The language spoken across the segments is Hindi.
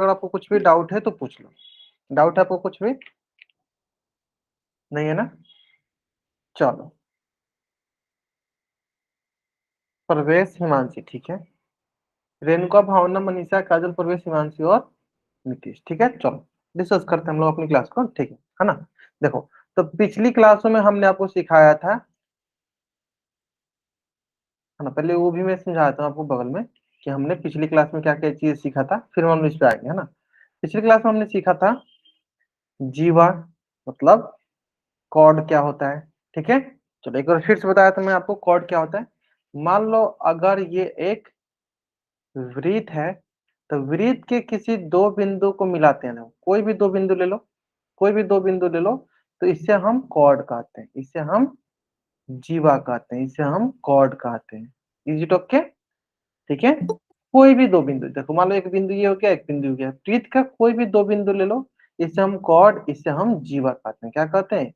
अगर आपको कुछ भी डाउट है तो पूछ लो। डाउट है आपको कुछ भी? नहीं है ना? चलो, प्रवेश हिमांशी, ठीक है। रेणुका, भावना, मनीषा, काजल, प्रवेश, हिमांशी और नीतीश, ठीक है। चलो डिस्कस करते हैं हम लोग अपनी क्लास को, ठीक है ना। देखो, तो पिछली क्लासों में हमने आपको सिखाया था, है ना। पहले वो भी मैं समझाता हूँ आपको बगल में कि हमने पिछली क्लास में क्या क्या चीज सीखा था, फिर हम इस पे आएंगे, है ना। पिछली क्लास में हमने सीखा था जीवा, मतलब कॉर्ड क्या होता है, ठीक है। चलो एक बार फिर से बताया था मैं आपको कॉर्ड क्या होता है। मान लो अगर ये एक वृत्त है, तो वृत्त के किसी दो बिंदु को मिलाते हैं ना, कोई भी दो बिंदु ले लो, कोई भी दो बिंदु ले लो, तो इससे हम कॉर्ड कहते हैं, इससे हम जीवा कहते हैं, इसे हम कॉर्ड कहते हैं। Is it okay? ठीक है। कोई भी दो बिंदु, देखो मान लो एक बिंदु ये हो गया, एक बिंदु हो गया, वृत्त का कोई भी दो बिंदु ले लो, इसे हम कॉर्ड, इसे हम जीवा कहते हैं। क्या कहते हैं?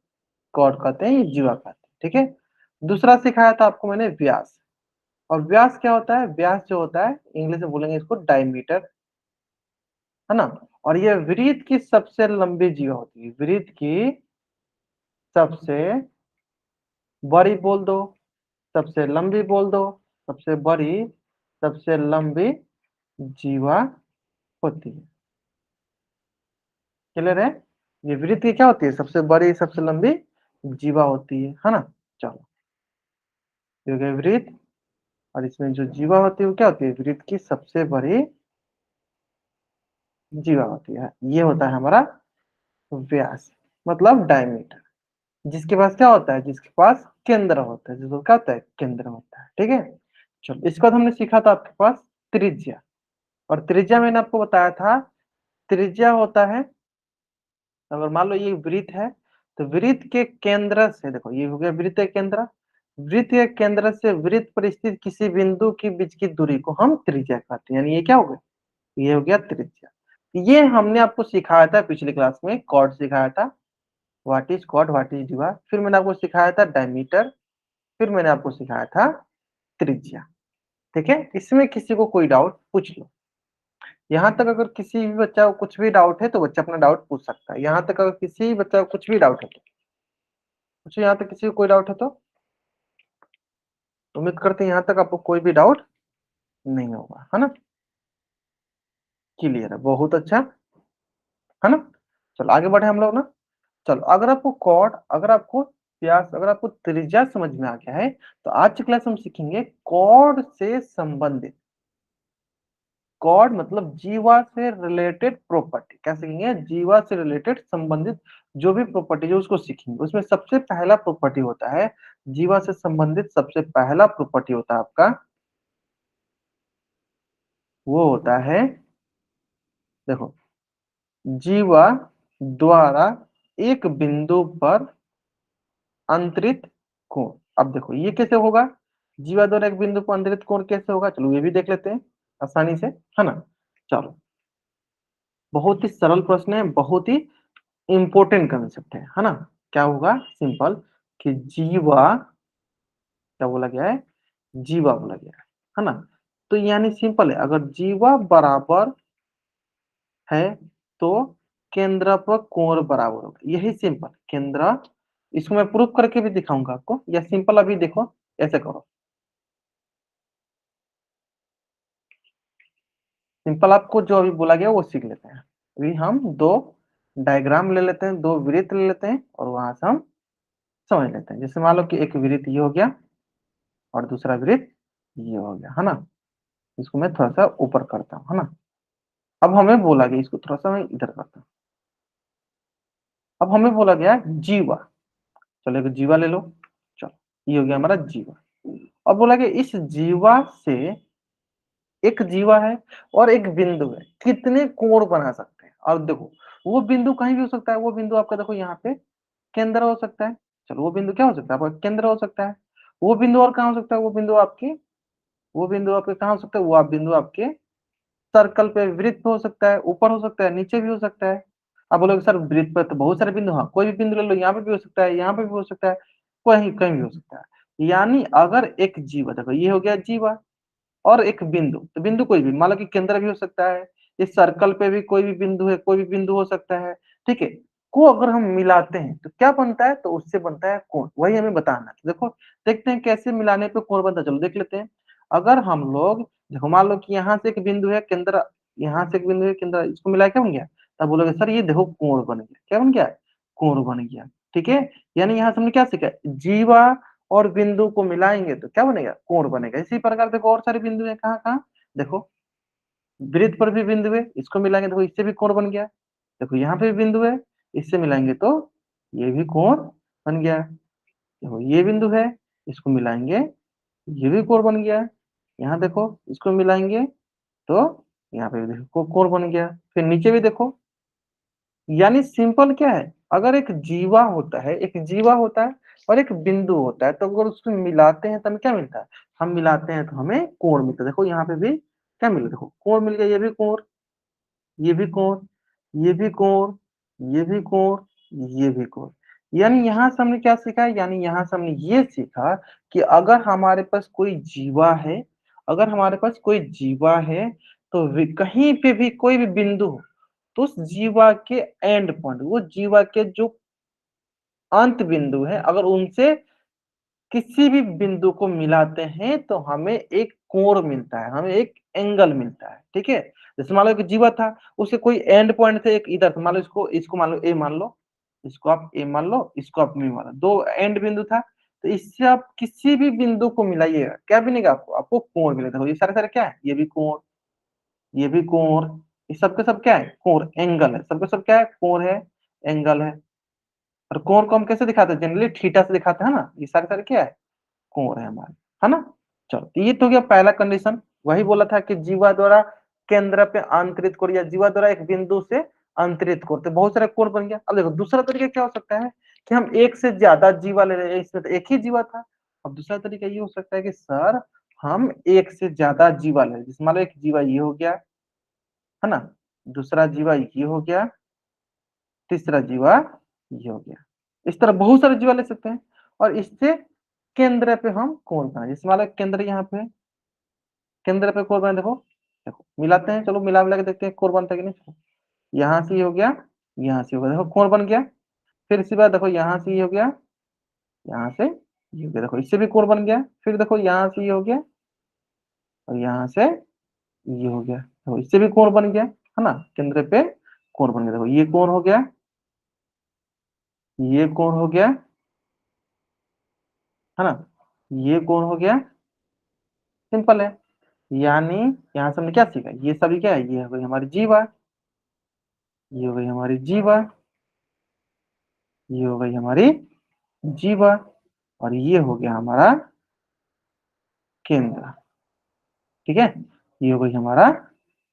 कॉर्ड कहते हैं, ये जीवा कहते हैं, ठीक है। दूसरा सिखाया था आपको मैंने व्यास। और व्यास क्या होता है? व्यास जो होता है, इंग्लिश में बोलेंगे इसको डायमीटर, है ना। और ये वृत्त की सबसे लंबी जीवा होती है, वृत्त की सबसे बड़ी बोल दो, सबसे लंबी बोल दो, सबसे बड़ी, सबसे लंबी जीवा होती है। क्लियर है? ये वृत्त की क्या होती है? सबसे बड़ी, सबसे लंबी जीवा होती है ना। चलो, ये हो गया वृत्त। और इसमें जो जीवा होती है वो क्या होती है? वृत्त की सबसे बड़ी जीवा होती है। ये होता है हमारा व्यास, मतलब डायमीटर। जिसके पास क्या होता है? जिसके पास केंद्र होता है, जिसको क्या होता है? केंद्र होता है, ठीक है। चलो, इसके बाद हमने सीखा था आपके पास त्रिज्या। और त्रिज्या मैंने आपको बताया था, त्रिज्या होता है, अगर मान लो ये वृत्त है, तो वृत्त के केंद्र से, देखो ये हो गया वृत्त के केंद्र, वृत्त के केंद्र से वृत्त पर स्थित किसी बिंदु के बीच की दूरी को हम त्रिज्या कहते हैं। यानी ये क्या हो गया? ये हो गया त्रिज्या। ये हमने आपको सिखाया था पिछली क्लास में, कॉर्ड सिखाया था, what is chord, what is diva. फिर मैंने आपको सिखाया था डायमीटर, फिर मैंने आपको सिखाया था त्रिज्या, ठीक है। इसमें किसी को कोई डाउट पूछ लो। यहाँ तक अगर किसी भी बच्चा को कुछ भी डाउट है तो बच्चा अपना डाउट पूछ सकता है। यहाँ तक अगर किसी भी बच्चा को कुछ भी डाउट है तो पूछो। यहाँ तक किसी को कोई डाउट है तो उम्मीद करते हैं यहाँ तक आपको कोई भी डाउट नहीं होगा, है ना। क्लियर है, बहुत अच्छा, है ना। चलो आगे बढ़े हम लोग ना। चलो, अगर आपको कॉर्ड, अगर आपको व्यास, अगर आपको त्रिज्या समझ में आ गया है, तो आज की क्लास हम सीखेंगे कॉर्ड से संबंधित, कॉर्ड मतलब जीवा से रिलेटेड प्रॉपर्टी। क्या सीखेंगे? जीवा से रिलेटेड संबंधित जो भी प्रॉपर्टी है उसको सीखेंगे। उसमें सबसे पहला प्रॉपर्टी होता है, जीवा से संबंधित सबसे पहला प्रॉपर्टी होता है आपका, वो होता है, देखो, जीवा द्वारा एक बिंदु पर अंतरित कोण। अब देखो ये कैसे होगा? जीवा द्वारा एक बिंदु पर अंतरित कोण कैसे होगा? चलो ये भी देख लेते हैं आसानी से, है ना। चलो, बहुत ही सरल प्रश्न है, बहुत ही इंपॉर्टेंट कंसेप्ट है ना। क्या होगा? सिंपल, कि जीवा, क्या बोला गया है? जीवा बोला गया है ना। तो यानी सिंपल है, अगर जीवा बराबर है तो केंद्र पर कोण बराबर होगा। यही सिंपल केंद्र, इसको मैं प्रूफ करके भी दिखाऊंगा आपको, या सिंपल अभी देखो ऐसे करो। सिंपल आपको जो अभी बोला गया वो सीख लेते हैं। अभी हम दो डायग्राम ले लेते हैं, दो वृत्त ले लेते हैं, और वहां से हम समझ लेते हैं। जैसे मान लो कि एक वृत्त ये हो गया और दूसरा वृत्त ये हो गया, है ना। इसको मैं थोड़ा सा ऊपर करता हूँ, है ना। अब हमें बोला गया, इसको थोड़ा सा मैं इधर करता हूँ। अब हमें बोला गया जीवा, चलो एक जीवा ले लो। चलो, ये हो गया हमारा जीवा। अब बोला गया इस जीवा से, एक जीवा है और एक बिंदु है, कितने कोण बना सकते हैं? और देखो, वो बिंदु कहीं भी हो सकता है। वो बिंदु आपका देखो यहाँ पे केंद्र हो सकता है। चलो, वो बिंदु क्या हो सकता है? आपका केंद्र हो सकता है। वो बिंदु और कहाँ हो सकता है? वो बिंदु आपके, वो बिंदु आपके कहाँ हो सकता है? वो आप बिंदु आपके सर्कल पे, वृत्त पे हो सकता है, ऊपर हो सकता है, नीचे भी हो सकता है। आप बोलोगे सर वृत्त पर तो बहुत सारे बिंदु, हाँ कोई भी बिंदु ले लो, यहाँ पे भी हो सकता है, यहाँ पे भी हो सकता है, कहीं कहीं भी हो सकता है। यानी अगर एक जीवा, देखो ये हो गया जीवा, और एक बिंदु, तो बिंदु कोई भी, मान लो कि केंद्र भी हो सकता है, इस सर्कल पे भी कोई भी बिंदु है, कोई भी बिंदु हो सकता है, ठीक है। को अगर हम मिलाते हैं तो क्या बनता है, तो उससे बनता है कोण, वही हमें बताना है। देखो देखते हैं कैसे मिलाने पे कोण बनता है, चलो देख लेते हैं। अगर हम लोग देखो मान लो कि यहाँ से एक बिंदु है केंद्र, यहाँ से एक बिंदु है केंद्र, इसको मिला क्या बन गया, तब बोलोगे सर ये देखो कोण बन गया। क्या बन गया, कोण बन गया, ठीक है। यानी यहाँ से हमने क्या सीखा, जीवा और बिंदु को मिलाएंगे तो क्या बनेगा, कोण बनेगा। इसी प्रकार देखो और सारे बिंदु है, कहाँ कहाँ, देखो वृत्त पर भी बिंदु है, इसको मिलाएंगे देखो इससे भी कोण बन गया। देखो यहाँ पे भी बिंदु है, इससे मिलाएंगे तो ये भी कोण बन गया। देखो ये बिंदु है, इसको मिलाएंगे ये भी कोण बन गया। यहाँ देखो इसको मिलाएंगे तो यहाँ पे भी देखो कोण बन गया। फिर नीचे भी देखो, यानी सिंपल क्या है, अगर एक जीवा होता है, एक जीवा होता है और एक बिंदु होता है, तो अगर उसको मिलाते हैं तो हमें क्या मिलता है, हम मिलाते हैं तो हमें कोण मिलता है। देखो यहाँ पे भी क्या मिला, देखो कोण मिल गया, ये भी कोण, ये भी कोण, ये भी कोण, ये भी कोण, ये भी कोण। यानी यहाँ से हमने क्या सीखा है, यानी यहाँ से हमने ये सीखा कि अगर हमारे पास कोई जीवा है, अगर हमारे पास कोई जीवा है तो कहीं पे भी कोई भी बिंदु हो, तो उस जीवा के एंड पॉइंट, वो जीवा के जो अंत बिंदु है, अगर उनसे किसी भी बिंदु को मिलाते हैं तो हमें एक कोण मिलता है, हमें एक एंगल मिलता है, ठीक है। जैसे मान लो कि जीवा था, उसके कोई एंड पॉइंट थे, एक इधर था, मान लो इसको मान लो ए मान लो, इसको आप ए मान लो, इसको आप बी मान लो, दो एंड बिंदु था, तो इससे आप किसी भी बिंदु को मिलाइएगा, क्या मिलेगा आपको, आपको कोण मिलेगा। देखो ये सारे सारे क्या है, ये भी कोण, ये भी कोण, ये सबके सब क्या है, कोण, एंगल है, सबके सब क्या है, कोण है, एंगल है। और कोण को हम कैसे दिखाते हैं, जनरली थीटा से दिखाते हैं ना, ये सारे सारे क्या है, कोण है हमारे, है ना। चलो तो ये तो गया पहला कंडीशन, वही बोला था कि जीवा द्वारा केंद्र पे अंतरित कोण, या जीवा द्वारा एक बिंदु से अंतरित कोण, तो बहुत सारे कोण बन गया। अब देखो दूसरा तरीका क्या हो सकता है कि हम एक से ज्यादा जीवा ले रहे हैं, इसमें तो एक ही जीवा था। अब दूसरा तरीका ये हो सकता है कि सर हम एक से ज्यादा जीवा ले रहे हैं, जैसे मान लो एक जीवा ये हो गया, है ना, दूसरा जीवा ये हो गया, तीसरा जीवा ये हो गया। इस तरह बहुत सारे जीवा ले सकते हैं और इससे केंद्र पे हम कोण बनाए। जैसे मान लो केंद्र यहाँ पे है, केंद्र पे कोण बनाए, देखो देखो मिलाते हैं, चलो मिला मिला के देखते हैं कोण बनता है कि नहीं। चलो यहाँ से ये हो गया, यहाँ से हो गया, देखो कोण बन गया। फिर इसी बार देखो यहाँ से ये हो गया, यहाँ से ये हो गया, देखो इससे भी कोण बन गया। फिर देखो यहाँ से ये हो गया और यहाँ से ये हो गया, देखो इससे भी कोण बन गया, है ना, केंद्र पे कोण बन गया। देखो ये कोण हो गया, ये कोण हो गया, है ना, ये कोण हो गया, सिंपल है। यानी यहाँ से हमने क्या सीखा, ये सभी क्या है, ये हो गई हमारी जीवा, ये हो गई हमारी जीवा, ये हो गई हमारी जीवा, और ये हो गया हमारा केंद्र, ठीक है। ये हो गई हमारा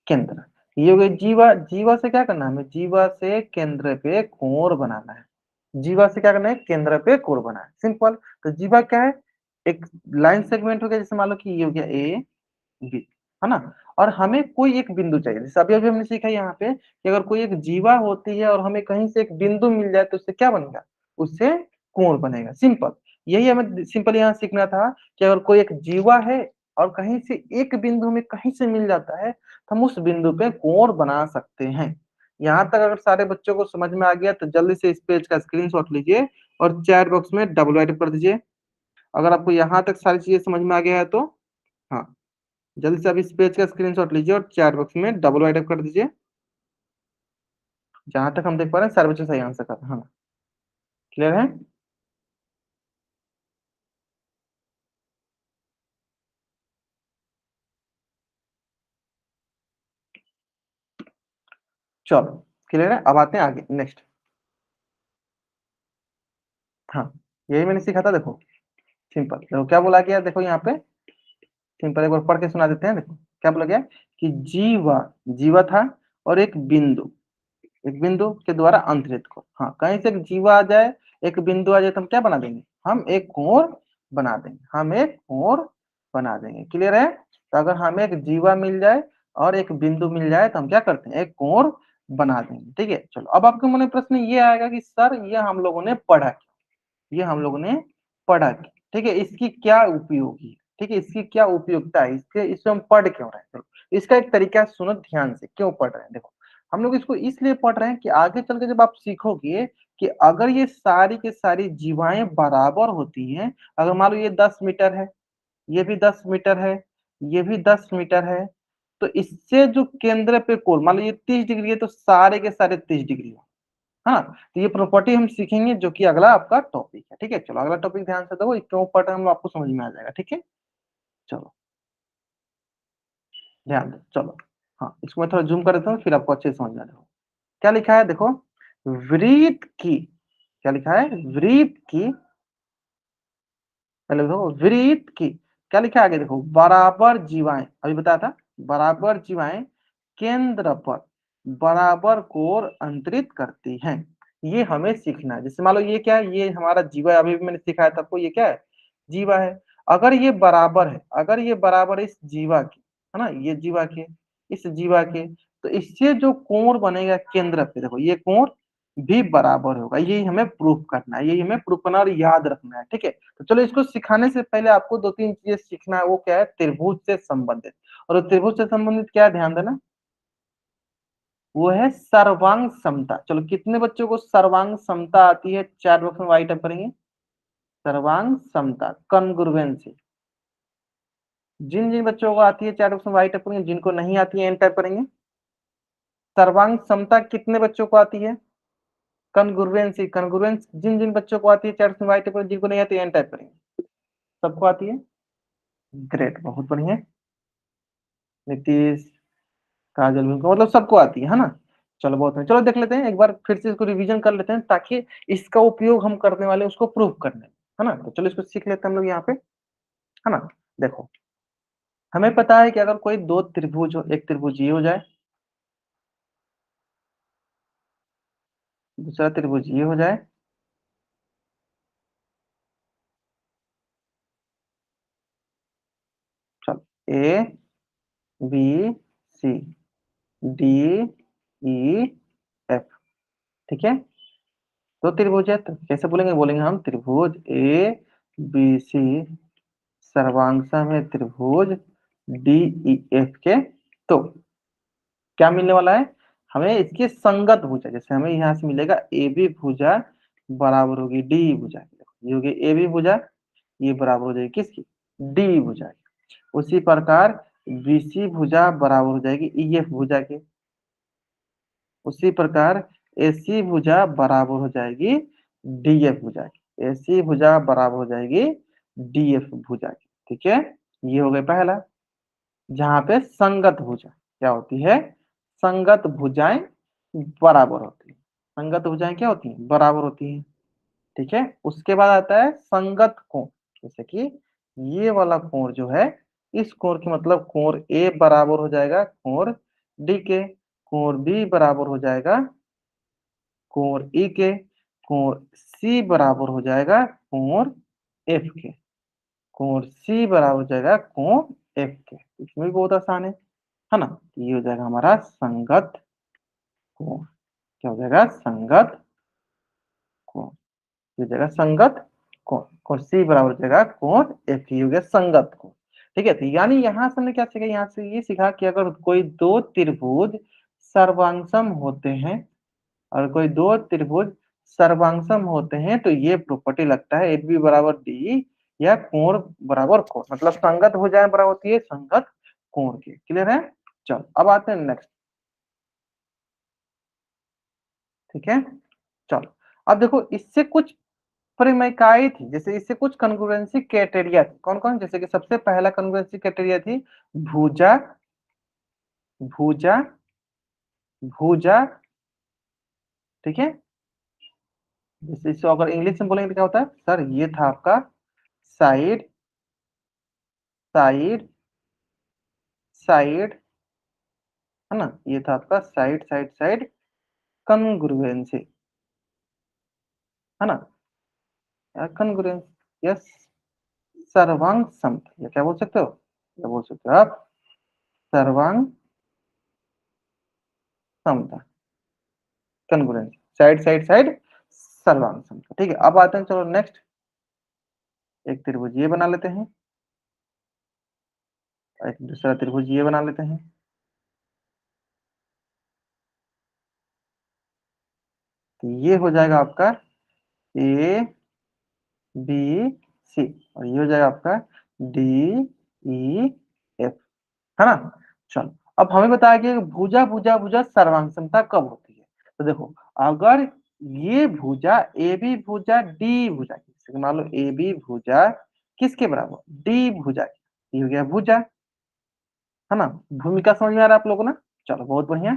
केंद्र, ये हो गई जीवा। जीवा से क्या करना है हमें, जीवा से केंद्र पे कोण बनाना है, जीवा से क्या करना है, केंद्र पे कोण बनाना है, सिंपल। तो जीवा क्या है, एक लाइन सेगमेंट हो गया, जैसे मान लो कि ये हो गया ए बी, है ना। और हमें कोई एक बिंदु चाहिए, जैसे अभी अभी हमने सीखा यहाँ पे कि अगर कोई एक जीवा होती है और हमें कहीं से एक बिंदु मिल जाए तो उससे क्या बनेगा, उससे कोण बनेगा, सिंपल। यही हमें सिंपल यहाँ सीखना था कि अगर कोई एक जीवा है और कहीं से एक बिंदु हमें कहीं से मिल जाता है तो हम उस बिंदु पे कोण बना सकते हैं। यहाँ तक अगर सारे बच्चों को समझ में आ गया तो जल्दी से इस पेज का स्क्रीनशॉट लीजिए और चैट बॉक्स में डबल राइट कर दीजिए। अगर आपको यहाँ तक सारी चीजें समझ में आ गया है तो हाँ, जल्दी से आप इस पेज का स्क्रीनशॉट लीजिए और चैट बॉक्स में डबल राइट कर दीजिए। जहां तक हम देख पा रहे हैं सारे बच्चे सही आंसर कर रहे हैं, हाँ क्लियर है। चलो क्लियर है, अब आते हैं आगे नेक्स्ट। हाँ यही मैंने सीखा था, देखो सिंपल, देखो क्या बोला गया, देखो यहाँ पे सिंपल एक बार पढ़ के सुना देते हैं। देखो क्या बोला गया कि जीवा, जीवा था और एक बिंदु, एक बिंदु के द्वारा अंतरित को, हाँ कहीं से एक जीवा आ जाए, एक बिंदु आ जाए तो हम क्या बना देंगे, हम एक कोण बना देंगे, हम एक कोण बना देंगे, क्लियर है। तो अगर हमें एक जीवा मिल जाए और एक बिंदु मिल जाए तो हम क्या करते हैं, एक कोण बना देंगे, ठीक है। चलो अब आपके मन में प्रश्न ये आएगा कि सर ये हम लोगों ने पढ़ा, ये हम लोगों ने पढ़ा, ठीक है, इसकी क्या उपयोगी है, ठीक है, इसकी क्या उपयोगिता है, इसके इसमें हम पढ़ क्यों रहे हैं। चलो इसका एक तरीका सुनो ध्यान से, क्यों पढ़ रहे हैं। देखो हम लोग इसको इसलिए पढ़ रहे हैं कि आगे चल के जब आप सीखोगे कि अगर ये सारी की सारी जीवाएं बराबर होती हैं, अगर मान लो ये 10 मीटर है, ये भी 10 मीटर है, ये भी 10 मीटर है, तो इससे जो केंद्र पे कोण, मान लो ये 30 डिग्री है, तो सारे के सारे 30 डिग्री है ना। तो ये प्रॉपर्टी हम सीखेंगे जो कि अगला आपका टॉपिक है। ठीक है, चलो अगला टॉपिक ध्यान से देखो, क्यों पढ़ रहे हैं हम आपको समझ में आ जाएगा। ठीक है, चलो ध्यान दो, चलो हाँ इसको मैं थोड़ा जूम कर देता हूँ, फिर आपको अच्छे से समझ में आ जाएगा। क्या लिखा है देखो, वृत्त की, क्या लिखा है, वृत्त की, पहले देखो वृत्त की, क्या लिखा है आगे देखो, बराबर जीवाएं, अभी बताया था, बराबर जीवाएं केंद्र पर बराबर कोण अंतरित करती हैं। ये हमें सीखना है। जैसे मान लो ये क्या है, ये हमारा जीवा है, अभी भी मैंने सिखाया था आपको, ये क्या है, जीवा है। अगर ये बराबर है, अगर ये बराबर है इस जीवा के, है ना, ये जीवा के, इस जीवा के, तो इससे जो कोण बनेगा केंद्र पे, देखो ये कोण भी बराबर होगा। यही हमें प्रूफ करना है, यही हमें प्रूफ करना और याद रखना है। ठीक है, तो चलो इसको सिखाने से पहले आपको दो तीन चीजें सीखना है। वो क्या है, त्रिभुज से संबंधित। और त्रिभुज से संबंधित क्या है, ध्यान देना, वो है सर्वांग समता। चलो कितने बच्चों को सर्वांग समता आती है, चैट बॉक्स में वाइट टाइप करेंगे, सर्वांग समता, कॉन्ग्रुएंसी। जिन जिन बच्चों को आती है चैट बॉक्स में वाइट टाइप करेंगे, जिनको नहीं आती है एन टाइप करेंगे। सर्वांग समता कितने बच्चों को आती है, कॉन्ग्रुएंसी, कॉन्ग्रुएंस जिन जिन बच्चों को आती है चैट बॉक्स में वाइट टाइप करेंगे, जिनको नहीं आती है एन टाइप करेंगे। सबको आती है, ग्रेट, बहुत बढ़िया। नीतीश, काजल, उनको मतलब सबको आती है ना। चलो बहुत है, चलो देख लेते हैं एक बार फिर से, इसको रिवीजन कर लेते हैं ताकि इसका उपयोग हम करने वाले उसको प्रूव करने, है ना। तो चलो इसको सीख लेते हैं हम लोग यहाँ पे, है ना। देखो हमें पता है कि अगर कोई दो त्रिभुज हो, एक त्रिभुज ये हो जाए, दूसरा त्रिभुज ये हो जाए, चलो A B C D E F, ठीक है। दो त्रिभुज है तो कैसे बोलेंगे, बोलेंगे हम त्रिभुज ए बी सी सर्वांगसम है त्रिभुज डी ई एफ के। तो क्या मिलने वाला है, हमें इसकी संगत भुजा, जैसे हमें यहाँ से मिलेगा ए बी भुजा बराबर होगी डी भुजा की। देखो ये होगी ए बी भुजा, ये बराबर हो जाएगी किसकी, डी भुजा की। उसी प्रकार बी सी भुजा बराबर हो जाएगी ई एफ भुजा के। उसी प्रकार ए सी भुजा बराबर हो जाएगी डी एफ भुजा की। ए सी भुजा बराबर हो जाएगी डी एफ भुजा की। ठीक है, ये हो गया पहला, जहां पे संगत भुजा क्या होती है, संगत भुजाएं बराबर होती है। संगत भुजाएं क्या होती हैं, बराबर होती हैं। ठीक है, उसके बाद आता है संगत कोण, जैसे कि ये वाला कोण जो है, इस कोण की मतलब कोण ए बराबर हो जाएगा कोण डी के, कोण बी बराबर हो जाएगा कोण ई के, कोण सी बराबर हो जाएगा कोण एफ के, कोण सी बराबर हो जाएगा कोण एफ के। इसमें भी बहुत आसान है ना। ये हो जाएगा हमारा संगत कोण, क्या हो जाएगा, संगत कोण, ये हो जाएगा संगत कोण, कोण सी बराबर हो जाएगा कोण एफ, ये हो गया संगत कोण। ठीक है, तो यानी यहाँ से हमने क्या सीखा, यहाँ से ये सीखा कि अगर कोई दो त्रिभुज सर्वांगसम होते हैं, और कोई दो त्रिभुज सर्वांगसम होते हैं, तो ये प्रॉपर्टी लगता है ए बी बराबर डी, या कोण बराबर कोण, मतलब संगत भुजाएं बराबर होती है संगत कोण के। क्लियर है, चलो अब आते हैं नेक्स्ट। ठीक है, चलो अब देखो इससे कुछ परिमेयकाएं थी, जैसे इससे कुछ कॉन्ग्रुएंसी क्राइटेरिया थी। कौन कौन, जैसे कि सबसे पहला कॉन्ग्रुएंसी क्राइटेरिया थी भुजा, भुजा, भुजा, ठीक है। जैसे इसको अगर इंग्लिश में बोलेंगे तो क्या होता है, सर ये था आपका साइड, साइड, साइड, है ना, ये था आपका साइड साइड साइड कॉन्ग्रुएंसी, है ना, कॉन्ग्रुएंसी, यस, सर्वांग समता, या क्या बोल सकते हो, क्या बोल सकते हो आप, सर्वांग समता, कॉन्ग्रुएंसी, साइड साइड साइड सर्वांग समता। ठीक है, अब आते हैं, चलो नेक्स्ट, एक त्रिभुज ये बना लेते हैं, एक दूसरा त्रिभुज ये बना लेते हैं। तो ये हो जाएगा आपका ए बी सी, और ये हो जाएगा आपका डी ई एफ, है ना। चलो, अब हमें बताया कि भुजा भुजा भुजा सर्वांग समता कब होती है। तो देखो, अगर ये भुजा ए बी भुजा डी भुजा की, मान लो ए बी भुजा किसके बराबर, डी भुजा की, ये हो गया भुजा, है ना। भूमिका समझ में आ रहा है आप लोगों को ना। चलो बहुत बढ़िया।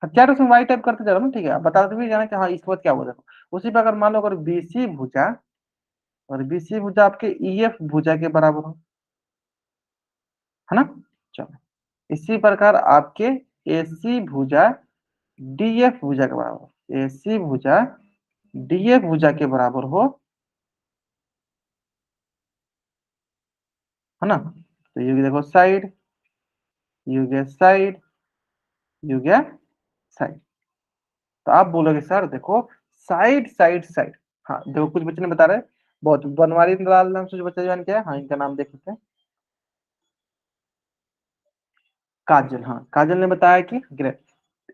चैट उसमें वाई टाइप करते जा रहा हूँ ना, ठीक है। आप बताते भी जाना कि हाँ इसके बाद क्या हुआ। देखो उसी पर अगर मान लो अगर बीसी भुजा, और बीसी भुजा आपके ईएफ भुजा के बराबर हो, है ना। चलो, इसी प्रकार आपके एसी भुजा डीएफ भुजा के बराबर, एसी भुजा डीएफ भुजा के बराबर हो, है ना। तो ये देखो साइड, ये गया साइड, ये गया साइड। तो आप बोलोगे सर देखो साइड साइड साइड। हाँ देखो कुछ बच्चे ने बता रहे, बहुत बनवारी लाल नाम से जो बच्चा ज्वाइन किया है, हाँ इनका नाम देख लेते हैं। काजल, हाँ काजल ने बताया कि great,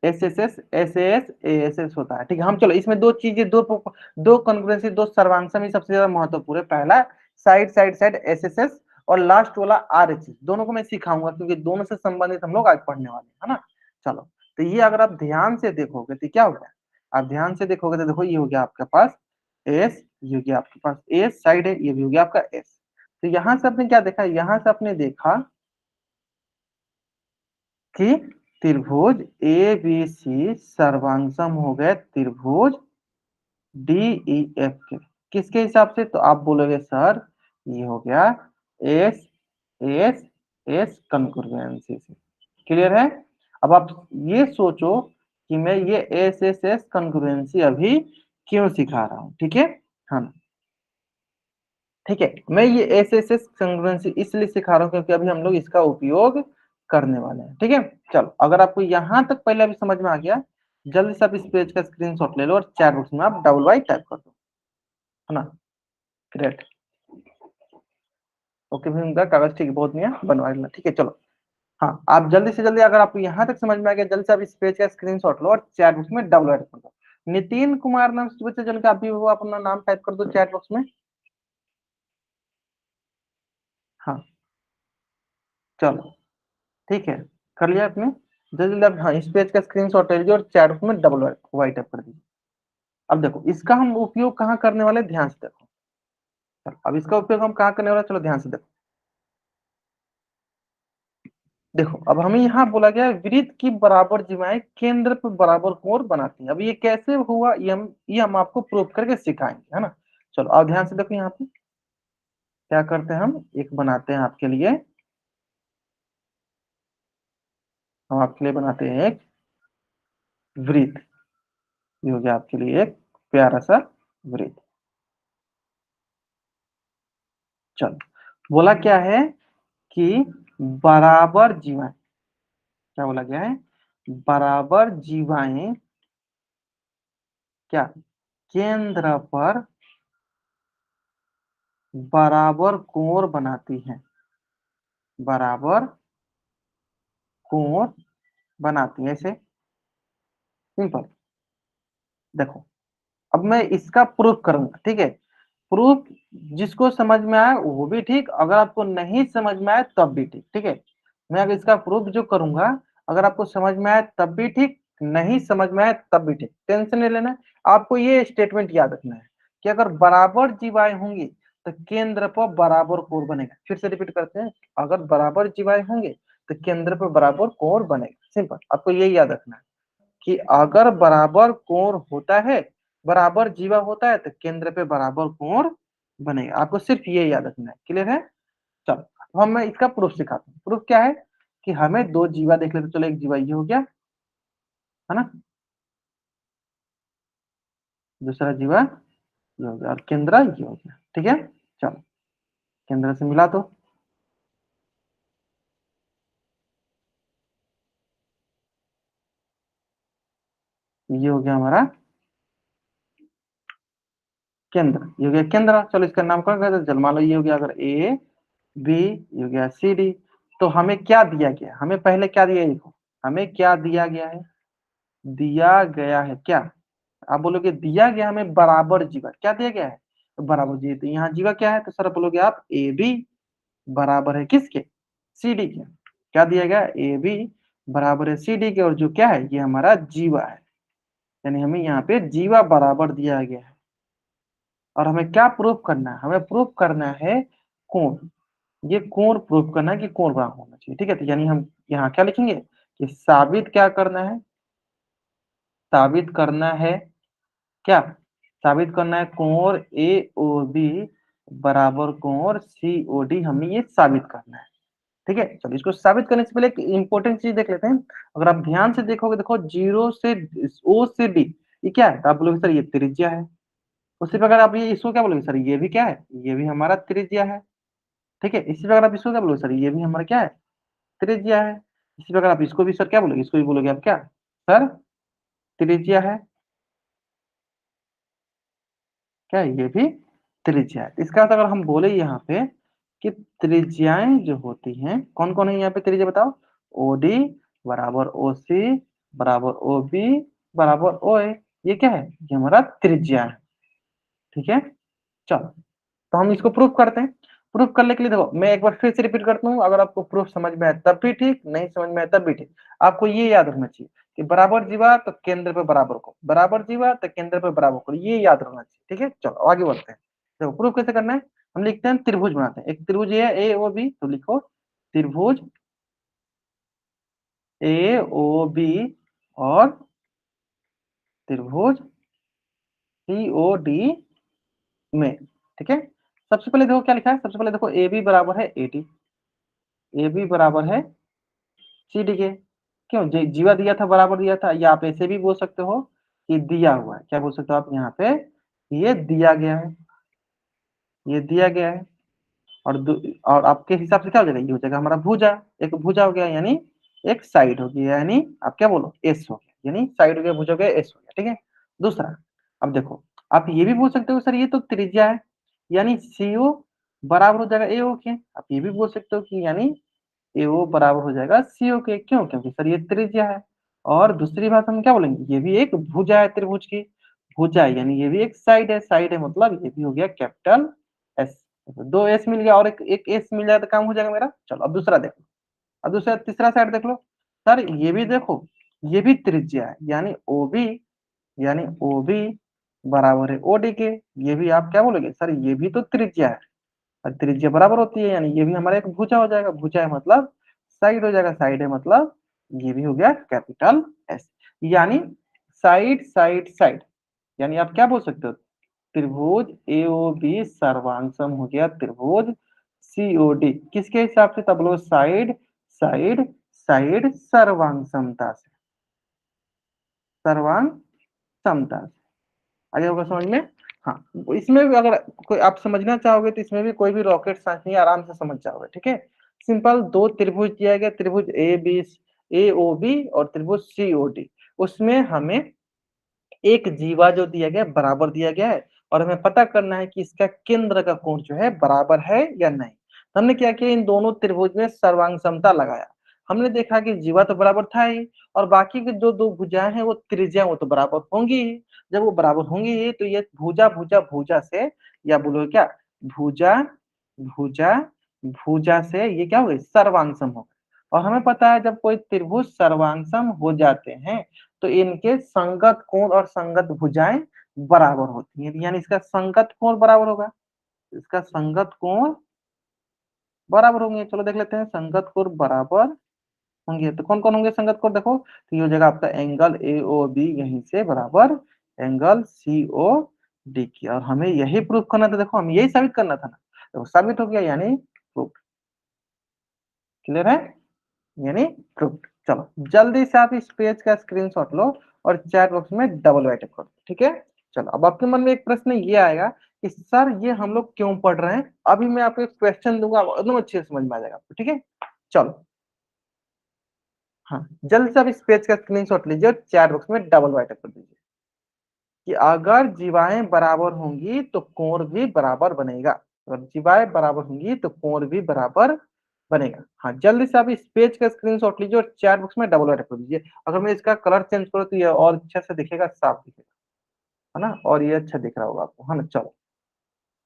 S S S S S A S S होता है, ठीक है। हम चलो इसमें दो चीजें, दो कॉन्ग्रुएंसी, दो सर्वांशम ही सबसे ज्यादा महत्वपूर्ण है। पहला side side side S S S, और लास्ट वाला आर एच एस, दोनों को मैं सिखाऊंगा क्योंकि दोनों से संबंधित हम लोग आज पढ़ने वाले हैं, है ना। चलो, तो ये अगर आप ध्यान से देखोगे तो क्या हो गया, आप ध्यान से देखोगे तो देखो ये हो गया आपके पास एस, ये हो गया आपके पास एस साइड है, ये भी हो गया आपका एस। तो यहां से आपने क्या देखा, यहां से आपने देखा कि त्रिभुज ए बी सी सर्वांगसम हो गए त्रिभुज डी ई एफ के, किसके हिसाब से, तो आप बोलोगे सर ये हो गया एस एस एस कंग्रुएंसी से। क्लियर है। अब आप ये सोचो कि मैं ये एस एस एस कंग्रुएंसी अभी क्यों सिखा रहा हूं, ठीक है। हाँ ठीक है, मैं ये एस एस एस कंग्रुएंसी इसलिए सिखा रहा हूँ क्योंकि अभी हम लोग इसका उपयोग करने वाले हैं, ठीक है। चलो, अगर आपको यहां तक पहले अभी समझ में आ गया, जल्दी से आप इस पेज का स्क्रीनशॉट ले लो और चैट बॉक्स में आप डबल वाई टाइप कर दो, है ना। ग्रेट, ओके भी उनका कागज, ठीक है, बहुत बढ़िया बनवा लेना, ठीक है। चलो, हाँ आप जल्दी से जल्दी, अगर आपको यहाँ तक समझ में आ गया, जल्दी से आप इस पेज का स्क्रीनशॉट लो और चैट बॉक्स में डबल वाई कर दो। नितिन कुमार नाम से बच्चे, चल के आप भी वो अपना नाम टाइप कर दो चैट बॉक्स में। हाँ चलो, ठीक है, कर लिया आपने। जल्दी जल्दी आप हाँ इस पेज का स्क्रीनशॉट ले लीजिए और चैट बॉक्स में डबल वाई टाइप कर दीजिए। अब देखो इसका हम उपयोग कहाँ करने वाले हैं? ध्यान से देखो। चलो, अब इसका उपयोग हम कहाँ करने वाले हैं? चलो ध्यान से देखो। देखो अब हमें यहाँ बोला गया है, वृत्त की बराबर जीवाएं केंद्र पर बराबर कोण बनाती हैं। अब ये कैसे हुआ, ये हम आपको प्रूव करके सिखाएंगे, है ना। चलो अब ध्यान से देखो, यहाँ पे क्या करते हैं, हम एक बनाते हैं आपके लिए, हम आपके लिए बनाते हैं एक वृत्त। ये हो गया आपके लिए एक प्यारा सा वृत्त। चलो, बोला क्या है कि बराबर जीवाएं, क्या बोला गया है, बराबर जीवाएं क्या केंद्र पर बराबर कोण बनाती हैं, बराबर कोण बनाती है, ऐसे सिंपल। देखो अब मैं इसका प्रूफ करूंगा, ठीक है। प्रूफ जिसको समझ में आए वो भी ठीक, अगर आपको नहीं समझ में आए तब भी ठीक, ठीक है। मैं अगर इसका प्रूफ जो करूंगा, अगर आपको समझ में आए तब भी ठीक, नहीं समझ में आए तब भी ठीक, टेंशन नहीं लेना है। आपको ये स्टेटमेंट याद रखना है कि अगर बराबर जीवाएं होंगी तो केंद्र पर बराबर कोण बनेगा। फिर से रिपीट करते हैं, अगर बराबर जीवाएं होंगे तो केंद्र पर बराबर कोण बनेगा, सिंपल। आपको यही याद रखना है कि अगर बराबर कोण होता है, बराबर जीवा होता है, तो केंद्र पे बराबर कोण बनेगा। आपको सिर्फ ये याद रखना है, क्लियर है। चलो, अब हम मैं इसका प्रूफ सिखाता हूँ। प्रूफ क्या है कि हमें दो जीवा देख लेते, चलो एक जीवा ये हो गया, है ना, दूसरा जीवा ये हो गया, और केंद्र ये हो गया, ठीक है। चलो, केंद्र से मिला तो ये हो गया हमारा केंद्र, ये हो गया केंद्र। चलो इसका नामकरण कर देते, चलो मान लो ये हो गया अगर ए बी, ये हो गया सी डी, तो हमें क्या दिया गया, हमें पहले क्या दिया, देखो हमें क्या दिया गया है, दिया गया है क्या, आप बोलोगे दिया गया हमें बराबर जीवा, क्या दिया गया है, तो बराबर जीवा, तो यहाँ जीवा क्या है, तो सर बोलोगे आप ए बी बराबर है किसके, सी डी के, क्या दिया गया, ए बी बराबर है सी डी के, और जो क्या है ये हमारा जीवा है, यानी हमें यहाँ पे जीवा बराबर दिया गया है। और हमें क्या प्रूफ करना है, हमें प्रूफ करना है कोण, ये कोण प्रूफ करना है कि कोण बराबर होना चाहिए, ठीक है, तो यानी हम यहाँ क्या लिखेंगे कि साबित क्या करना है, साबित करना है क्या, साबित करना है कोण ए ओ बी बराबर कोण सी ओ डी, हमें ये साबित करना है, ठीक है। चलो इसको साबित करने से पहले एक इंपॉर्टेंट चीज देख लेते हैं, अगर आप ध्यान से देखोगे, देखो जीरो से ओ से डी ये क्या है, तो आप बोलोगे सर ये त्रिज्या है, उसी प्रकार आप ये इसको क्या बोलोगे, सर ये भी क्या है, ये भी हमारा त्रिज्या है, ठीक है। इसी प्रकार आप इसको क्या बोलोगे, सर ये भी हमारा क्या है, त्रिज्या है। इसी प्रकार आप इसको भी सर क्या बोलोगे, इसको भी बोलोगे आप क्या, सर त्रिज्या है, क्या है? ये भी त्रिज्या है। इसका अर्थ अगर हम बोले यहाँ पे कि त्रिज्याएं जो होती हैं कौन कौन है यहाँ पे त्रिज्या बताओ, ओ डी बराबर ओ सी बराबर ओ बी बराबर ओ ए, ये क्या है, ये हमारा त्रिज्या है, ठीक है। चलो तो हम इसको प्रूफ करते हैं, प्रूफ करने के लिए देखो मैं एक बार फिर से रिपीट करता हूँ, अगर आपको प्रूफ समझ में आए तब भी ठीक, नहीं समझ में आए तब भी ठीक, आपको ये याद रखना चाहिए कि बराबर जीवा तो केंद्र पे बराबर को, बराबर जीवा तो केंद्र पे बराबर को, ये याद रखना चाहिए, ठीक है। चलो आगे बढ़ते हैं, देखो प्रूफ कैसे करना है, हम लिखते हैं त्रिभुज बनाते हैं, एक त्रिभुज ये है ए ओ बी, तो लिखो त्रिभुज ए ओ बी और त्रिभुज सी ओ डी में, ठीक है। सबसे पहले देखो क्या लिखा है, सबसे पहले देखो ए बी बराबर है ए डी, ए बी बराबर है सी डी के, क्यों जीवा दिया था बराबर दिया था, या आप ऐसे भी बोल सकते हो कि दिया हुआ है, क्या बोल सकते हो आप यहाँ पे, ये दिया गया है, ये दिया गया है, और और आपके हिसाब से क्या हो जाएगा, ये हो जाएगा हमारा भुजा, एक भुजा हो गया, यानी एक साइड हो गया, यानी आप क्या बोलो एस हो गया, यानी साइड हो गया, भुजा हो गया, एस हो गया, ठीक है। दूसरा, अब देखो आप ये भी बोल सकते हो सर ये तो त्रिज्या है, यानी सीओ बराबर हो जाएगा एओ के, आप ये भी बोल सकते हो कि यानी एओ बराबर हो जाएगा सीओ के, क्यों, क्योंकि सर ये त्रिज्या है। और दूसरी बात हम क्या बोलेंगे, ये भी एक भुजा है त्रिभुज की, भुजा है यानी ये भी एक साइड है, साइड है मतलब ये भी हो गया कैपिटल एस, दो एस मिल गया और एक एस मिल जाए तो काम हो जाएगा मेरा। चलो अब दूसरा देखो, अब दूसरा तीसरा साइड देख लो, सर ये भी देखो ये भी त्रिज्या है, यानी ओबी, यानी ओबी बराबर है ओडी के, ये भी आप क्या बोलोगे, सर ये भी तो त्रिज्या है, और त्रिज्या बराबर होती है, यानी ये भी हमारा एक भुजा हो जाएगा, भुजा है मतलब साइड हो जाएगा, साइड है मतलब ये भी हो गया कैपिटल एस, यानी साइड साइड साइड, यानी आप क्या बोल सकते हो, त्रिभुज एओबी सर्वांग हो गया त्रिभुज सीओडी, किसके हिसाब से, तब लोग साइड साइड साइड सर्वांग समता से, सर्वांग समता से, आगे होगा समझ में। हाँ, इसमें भी अगर कोई आप समझना चाहोगे तो इसमें भी कोई भी रॉकेट साइंस नहीं, आराम से समझ जाओगे, ठीक है। सिंपल दो त्रिभुज दिया गया, त्रिभुज A B A O B और त्रिभुज सी ओ डी, उसमें हमें एक जीवा जो दिया गया बराबर दिया गया है, और हमें पता करना है कि इसका केंद्र का कोण जो है बराबर है या नहीं, तो हमने क्या किया, इन दोनों त्रिभुज में सर्वांग समता लगाया, हमने देखा कि जीवा तो बराबर था ही, और बाकी के जो दो भुजाएं हैं वो त्रिज्या वो तो बराबर होंगी ही, जब वो बराबर होंगी ही तो ये भुजा भुजा भुजा से, या बोलो क्या, भुजा भुजा भुजा से ये क्या हो गई, सर्वांगसम हो गई। और हमें पता है जब कोई त्रिभुज सर्वांगसम हो जाते हैं तो इनके संगत कोण और संगत भुजाएं बराबर होती हैं, यानी इसका संगत कोण बराबर होगा, इसका संगत कोण बराबर होंगे। चलो देख लेते हैं संगत कोण बराबर होंगे, तो कौन कौन होंगे संगत कोण, देखो तो ये हो जाएगा आपका एंगल ए ओ बी यहीं से बराबर एंगल सी ओ डी की, और हमें यही प्रूफ करना था, देखो हम यही साबित करना था ना, तो साबित हो गया, यानी प्रूफ, क्लियर है, यानी प्रूफ। चलो जल्दी से आप इस पेज का स्क्रीनशॉट लो और चैट बॉक्स में डबल राइट करो, ठीक है। चलो अब आपके मन में एक प्रश्न ये आएगा कि सर ये हम लोग क्यों पढ़ रहे हैं, अभी मैं आपको एक क्वेश्चन दूंगा एकदम अच्छे से समझ में आ जाएगा आपको, ठीक है। चलो हाँ, जल्दी से आप इस पेज का स्क्रीनशॉट लीजिए और चैट बॉक्स में डबल राइट कर दीजिए कि अगर जीवाएं बराबर होंगी तो कोण भी बराबर बनेगा, अगर जीवाएं बराबर होंगी तो कोण भी बराबर बनेगा। हाँ, जल्दी से आप इस पेज का स्क्रीनशॉट लीजिए और चैट बॉक्स में डबल कर दीजिए। अगर मैं इसका कलर चेंज करूँ तो ये और अच्छे से दिखेगा, साफ दिखेगा, है ना, और ये अच्छा दिख रहा होगा आपको, है ना। चलो,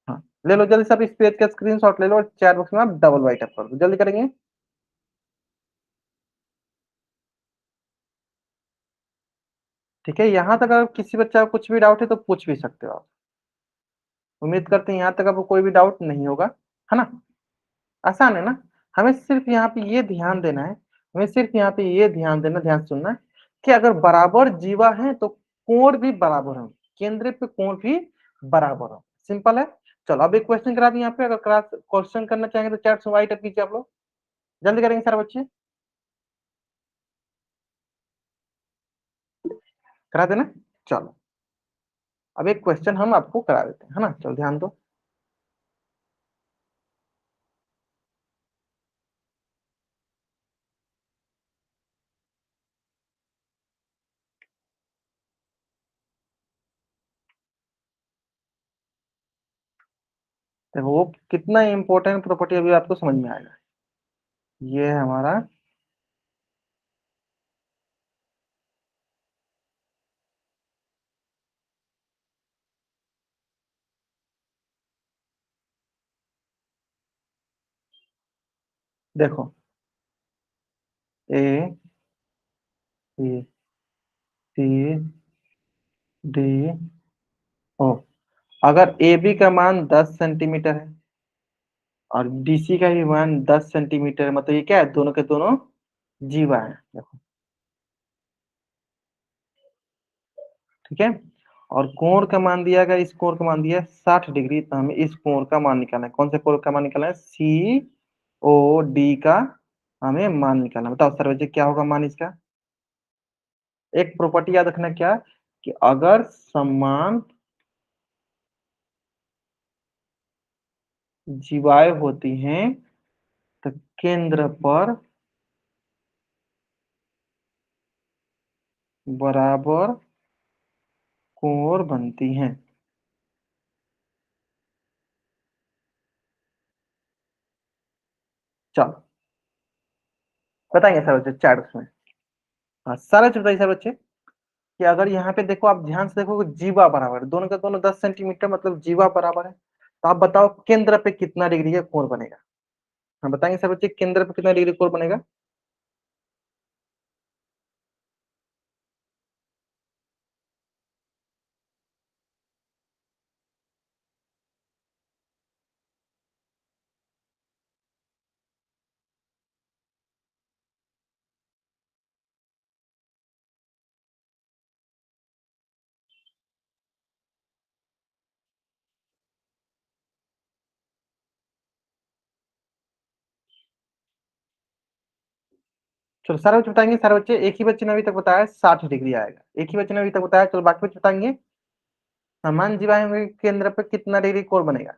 हाँ, ले लो जल्दी से आप इस पेज का स्क्रीनशॉट ले लो और चैट बॉक्स में आप डबल राइट अप कर दो, जल्दी करेंगे। ठीक है, यहाँ तक अगर किसी बच्चा को कुछ भी डाउट है तो पूछ भी सकते हो आप। उम्मीद करते हैं यहाँ तक आपको कोई भी डाउट नहीं होगा, है ना। आसान है ना। हमें सिर्फ यहाँ पे ये ध्यान देना है, हमें सिर्फ यहाँ पे ये ध्यान देना, ध्यान से सुनना है कि अगर बराबर जीवा है तो कोण भी बराबर हो, केंद्र पे कोण भी बराबर हो। सिंपल है। चलो अब एक क्वेश्चन करा दी यहाँ पे, अगर क्लास क्वेश्चन करना चाहेंगे तो चैट से वाइट अप कीजिए आप लोग, जल्दी करेंगे सारे बच्चे, करा देना। चलो अब एक क्वेश्चन हम आपको करा देते हैं, है ना। चलो ध्यान दो। देखो वो कितना इंपॉर्टेंट प्रॉपर्टी अभी आपको समझ में आएगा। ये है हमारा, देखो, ए बी सी डी ओ, अगर ए बी का मान 10 सेंटीमीटर है और डीसी का भी मान 10 सेंटीमीटर है, मतलब ये क्या है, दोनों के दोनों जीवा है। देखो, ठीक है। और कोण का मान दिया गया, इस कोण का मान दिया है 60 डिग्री, तो हमें इस कोण का मान निकालना है। कौन से कोण का मान निकालना है? सी ओ डी का हमें मान निकालना है। बताओ सर, क्या होगा मान इसका? एक प्रॉपर्टी याद रखना, क्या, कि अगर समान जीवाएं होती हैं तो केंद्र पर बराबर कोण बनती हैं। चलो बताएंगे सर बच्चे चैट में। हाँ, सारा चीज बताइए सर बच्चे, कि अगर यहाँ पे देखो, आप ध्यान से देखो, जीवा बराबर है, दोनों का दोनों 10 सेंटीमीटर, मतलब जीवा बराबर है। तो आप बताओ केंद्र पे कितना डिग्री का कोण बनेगा? हाँ बताएंगे सर बच्चे, केंद्र पे कितना डिग्री कोण बनेगा? चलो सारे बच्चे बताएंगे, सारे बच्चे, एक ही बच्चे ने अभी तक बताया 60 डिग्री आएगा, एक ही बच्चे ने अभी तक बताया। चलो बाकी बच्चे बताएंगे समान जीवाएं होंगे केंद्र पे कितना डिग्री कोण बनेगा।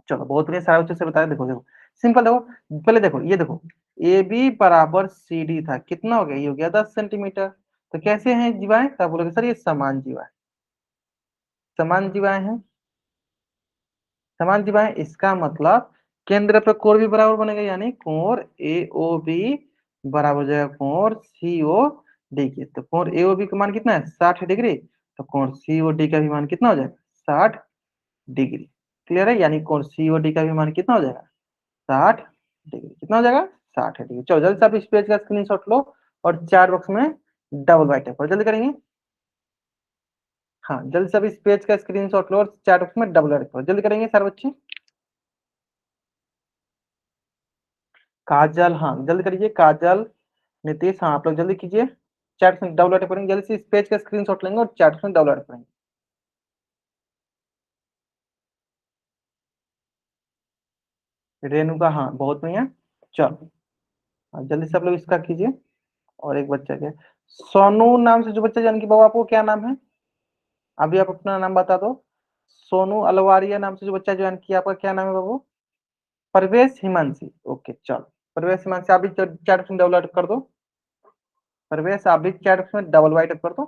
चलो बहुत बढ़िया, सारे बच्चे से बताया। देखो देखो, सिंपल देखो, पहले देखो, ये देखो, ए बी बराबर सी डी था, कितना हो गया? ये हो गया 10 सेंटीमीटर। तो कैसे हैं जीवाएं? क्या बोलोगे सर? ये समान जीवाएं, समान जीवाएं हैं, समान जीवाएं, इसका मतलब केंद्र पे कोण भी बराबर बनेगा, यानी कोण ए ओ बी बराबर हो जाएगा कोण सी ओ डी के। तो कोण ए ओ बी का मान कितना है? 60 डिग्री। तो कोण सी ओ डी का भी मान कितना हो जाएगा? 60 डिग्री। क्लियर है? यानी कोण सी ओ डी का भी मान कितना हो जाएगा? 60 डिग्री। कितना हो जाएगा? 60 डिग्री। चलो जल्दी से आप इस पेज का स्क्रीनशॉट लो और चैट बॉक्स में डबल बाइट पर जल्दी करेंगे। हाँ, जल्दी से आप इस पेज का स्क्रीनशॉट लो और चैट बॉक्स में डबल बाइट पर जल्दी करेंगे सारे बच्चे। काजल, हाँ जल्दी करिए, काजल, नीतीश, हाँ आप लोग जल्दी कीजिए। चैट में डबल बाइट करेंगे, जल्दी से इस पेज का स्क्रीनशॉट लेंगे और चैट में डबल बाइट करेंगे। रेणुका, हाँ बहुत बढ़िया। चलो, हाँ, जल्दी से आप लोग इसका कीजिए। और एक बच्चा क्या, सोनू नाम से जो बच्चा, जान की बाबू आपको क्या नाम है? अभी आप अपना नाम बता दो। सोनू अलवारिया नाम से जो बच्चा ज्वाइन किया, आपका क्या नाम है बाबू? परवेश हिमांशी। ओके चलो, परवेश हिमांशी आप भी चैट में डबल कर दो। परवेश आप भी चैट में डबल वाइट कर दो।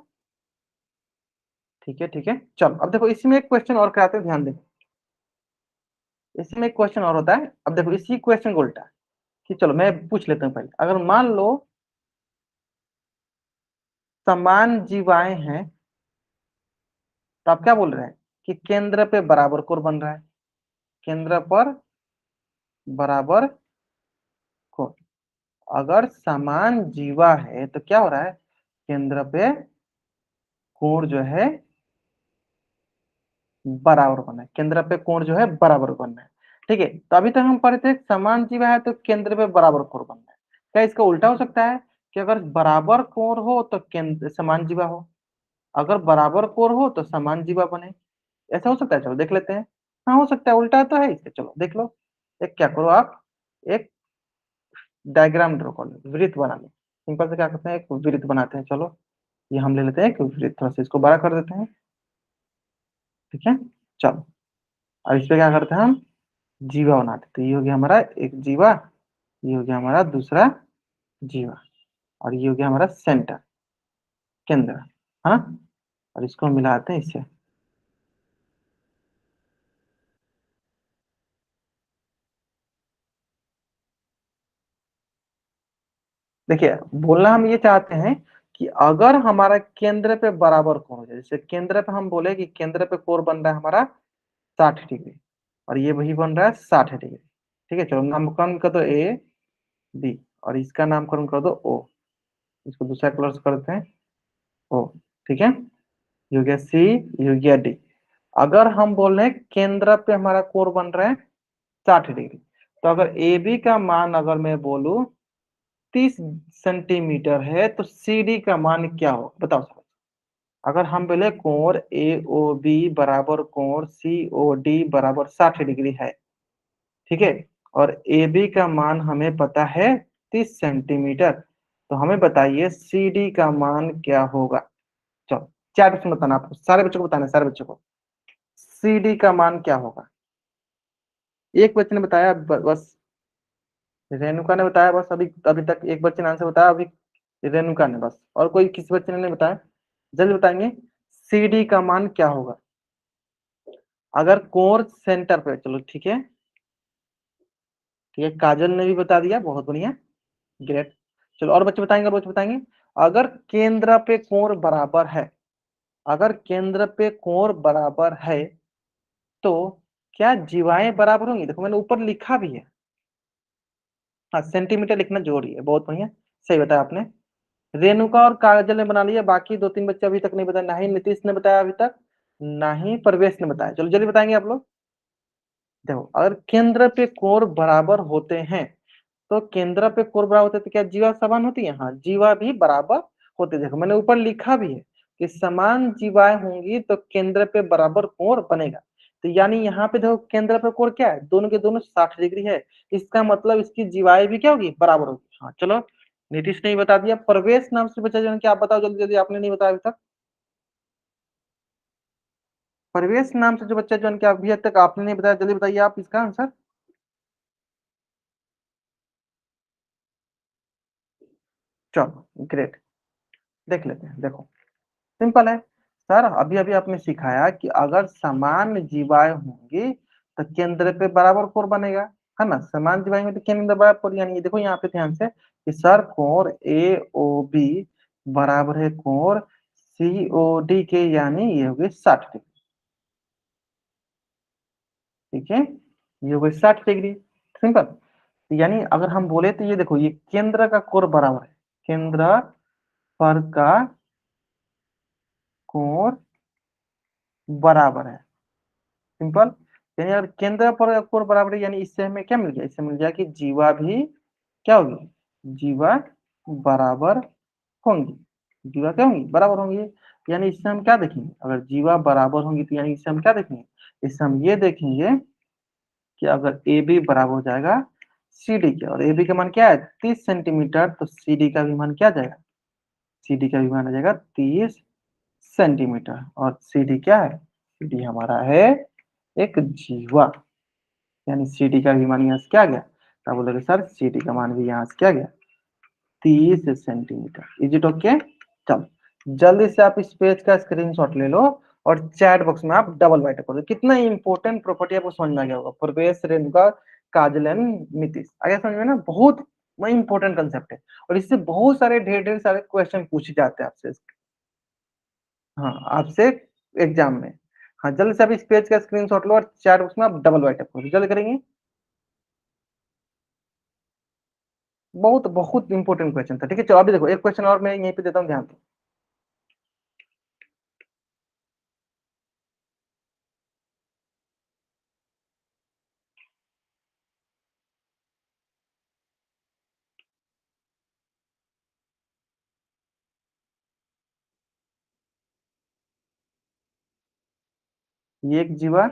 ठीक है ठीक है। चलो अब देखो, इसमें एक क्वेश्चन और कराते हैं, ध्यान दें। इसमें एक क्वेश्चन और होता है। अब देखो इसी क्वेश्चन को उल्टा कि चलो मैं पूछ लेता हूँ पहले, अगर मान लो समान जीवाएं हैं तो आप क्या बोल रहे हैं कि केंद्र पे बराबर कोण बन रहा है, केंद्र पर बराबर कोण। अगर समान जीवा है तो क्या हो रहा है, केंद्र पे कोण जो है बराबर बनना है, केंद्र पे कोण जो है बराबर बनना है। ठीक है, तो अभी तक हम पढ़े थे समान जीवा है तो केंद्र पे बराबर कोण बनना है। क्या इसका उल्टा हो सकता है कि अगर बराबर कोण हो तो केंद्र समान जीवा हो, अगर बराबर कोण हो तो समान जीवा बने, ऐसा हो सकता है? चलो देख लेते हैं। हाँ हो सकता है, उल्टा तो है इसके। चलो देख लो, एक क्या करो आप, एक डायग्राम ड्रॉ कर लो, वृत्त बना लो। सिंपल से क्या करते हैं, एक वृत्त बनाते हैं। चलो ये हम ले लेते हैं एक वृत्त, थोड़ा सा इसको बड़ा कर देते हैं। ठीक है, चलो अब इस पे क्या करते हैं हम, जीवा बनाते हैं। तो ये हो गया हमारा एक जीवा, ये हो गया हमारा दूसरा जीवा, और ये हो गया हमारा सेंटर, केंद्र, है ना। और इसको मिलाते हैं इससे। देखिए बोलना हम ये चाहते हैं कि अगर हमारा केंद्र पे बराबर कोण हो जाए, जैसे केंद्र पे हम बोले कि केंद्र पे कोण बन रहा है हमारा 60 डिग्री, और ये वही बन रहा है 60 डिग्री। ठीक है, चलो नामकरण कर दो ए बी, और इसका नामकरण कर दो ओ, इसको दूसरा कलर से करते हैं ओ। ठीक है, ये हो गया सी, ये हो गया डी। अगर हम बोल रहे हैं केंद्र पे हमारा कोण बन रहा है 60 डिग्री, तो अगर ए बी का मान अगर मैं बोलूं 30 सेंटीमीटर है तो सी डी का मान क्या होगा बताओ सर। अगर हम बोले कोण ए ओ बी बराबर कोण सी ओ डी बराबर 60 डिग्री है, ठीक है, और ए बी का मान हमें पता है 30 सेंटीमीटर, तो हमें बताइए सी डी का मान क्या होगा। चलो 4 बच्चों को बताना, आपको सारे बच्चों को बताना है, सारे बच्चों को सी डी का मान क्या होगा। एक बच्चे ने बताया बस, रेणुका ने बताया बस, अभी अभी तक एक बच्चे ने आंसर बताया, अभी रेणुका ने बस, और कोई किसी बच्चे ने नहीं बताया। जल्दी बताएंगे सी डी का मान क्या होगा अगर कोण सेंटर पे। चलो ठीक है, ठीक है, काजल ने भी बता दिया, बहुत बढ़िया, ग्रेट। चलो और बच्चे बताएंगे, और बच्चे बताएंगे अगर केंद्र पे कोण बराबर है, अगर केंद्र पे कोण बराबर है तो क्या जीवाएं बराबर होंगी। देखो मैंने ऊपर लिखा भी है, हाँ सेंटीमीटर लिखना जरूरी है, बहुत बढ़िया, सही बताया आपने। रेणुका और काजल ने बना लिया, बाकी 2-3 बच्चे अभी तक नहीं बताया, ना ही नीतीश ने बताया अभी तक, ना ही प्रवेश ने बताया। चलो जल्दी बताएंगे आप लोग। देखो अगर केंद्र पे कोण बराबर होते हैं, तो केंद्र पे कोण बराबर होते हैं तो क्या जीवा समान होती है, हाँ जीवा भी बराबर होते हैं। देखो मैंने ऊपर लिखा भी है कि समान जीवाएं होंगी तो केंद्र पे बराबर कोण बनेगा। तो यानी यहाँ पे देखो केंद्र पे कोण क्या है, दोनों के दोनों 60 डिग्री है, इसका मतलब इसकी जीवाएं भी क्या होगी, बराबर होगी। हाँ चलो, नीतीश ने ही बता दिया। प्रवेश नाम से बचा जो, क्या आप बताओ जल्दी जल्दी, आपने नहीं बताया अभी तक। प्रवेश नाम से जो बच्चा जो, क्या अभी तक आपने नहीं बताया, जल्दी बताइए आप इसका आंसर। चलो ग्रेट, देख लेते हैं। देखो सिंपल है सर, अभी अभी आपने सिखाया कि अगर समान जीवाएं होंगी तो केंद्र पे बराबर कोण बनेगा, है ना। समान जीवाएं होंगी तो केंद्र बराबर कोण, यानी देखो यहाँ पे ध्यान से कि सर कोण ए ओ बी बराबर है कोण सी ओ डी के, यानी ये हो गई 60 डिग्री। ठीक है, ये हो गई 60 डिग्री, सिंपल। यानी अगर हम बोले तो ये देखो, ये केंद्र का कोण बराबर है, केंद्र पर का कोण बराबर है, सिंपल। यानी अगर केंद्र पर कोण बराबर है, यानी इससे हमें क्या मिल गया, इससे मिल गया कि जीवा भी क्या होगी, जीवा बराबर होंगी, जीवा क्या होंगी, बराबर होंगी। यानी इससे हम क्या देखेंगे, अगर जीवा बराबर होंगी तो यानी इससे हम क्या देखेंगे, इससे हम ये देखेंगे कि अगर ए बी बराबर हो जाएगा सी डी के, और ए बी का मान क्या है 30 सेंटीमीटर, तो सी डी का भी मान क्या आ जाएगा, सी डी का भी मान आ जाएगा 30 सेंटीमीटर। और सी डी क्या है, सी डी हमारा है एक जीवा, यानी सी डी का भी मान यहाँ से क्या गया, क्या बोलोगे सर, सी डी का मान भी यहाँ से क्या गया 30 सेंटीमीटर। Is it okay. चलो जल्दी से आप इस पेज का स्क्रीनशॉट ले लो और चैट बॉक्स में आप डबल बाइट कर दो। कितना इंपॉर्टेंट प्रॉपर्टी आपको समझ में आ गया होगा, प्रवेश, रेणुका, काजल एंड नीतीश, आगे समझ में ना, बहुत इंपॉर्टेंट कंसेप्ट है। और इससे बहुत सारे ढेर ढेर सारे क्वेश्चन पूछे जाते हैं आपसे। हाँ, आपसे एग्जाम में। हाँ, जल्दी से आप इस पेज का स्क्रीनशॉट लो और चैट बॉक्स में आप डबल बाइट करो, जल्दी करेंगे। बहुत बहुत इंपॉर्टेंट क्वेश्चन था। ठीक है, चलो अभी देखो एक क्वेश्चन और मैं यहीं पे देता हूँ, ध्यान दो। ये एक जीवा,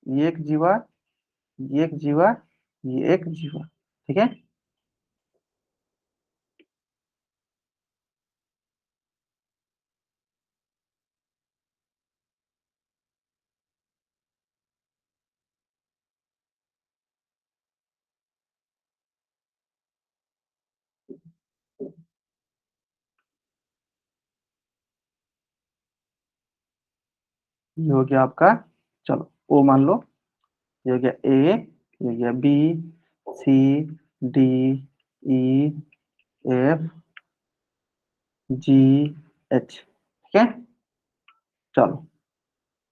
ये एक जीवा, ये एक जीवा, ये एक जीवा। ठीक है, ये हो गया आपका। चलो ओ मान लो, ये हो गया ए, ये हो गया B, C, D, E, F, जी, एच। ठीक है, चलो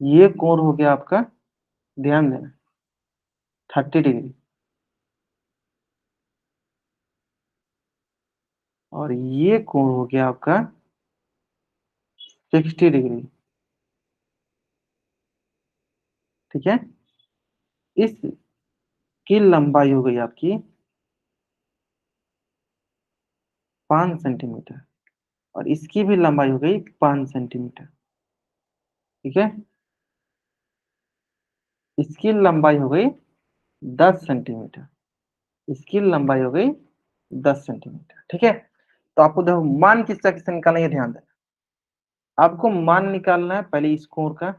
ये कोण हो गया आपका, ध्यान देना, 30 डिग्री। और ये कोण हो गया आपका 60 डिग्री। ठीक है, इसकी लंबाई हो गई आपकी 5 सेंटीमीटर, और इसकी भी लंबाई हो गई 5 सेंटीमीटर। ठीक है, इसकी लंबाई हो गई 10 सेंटीमीटर, इसकी लंबाई हो गई 10 सेंटीमीटर। ठीक है, तो आपको देखो मान किसका किसका निकालना है, ध्यान देना। आपको मान निकालना है पहले इस कोण का,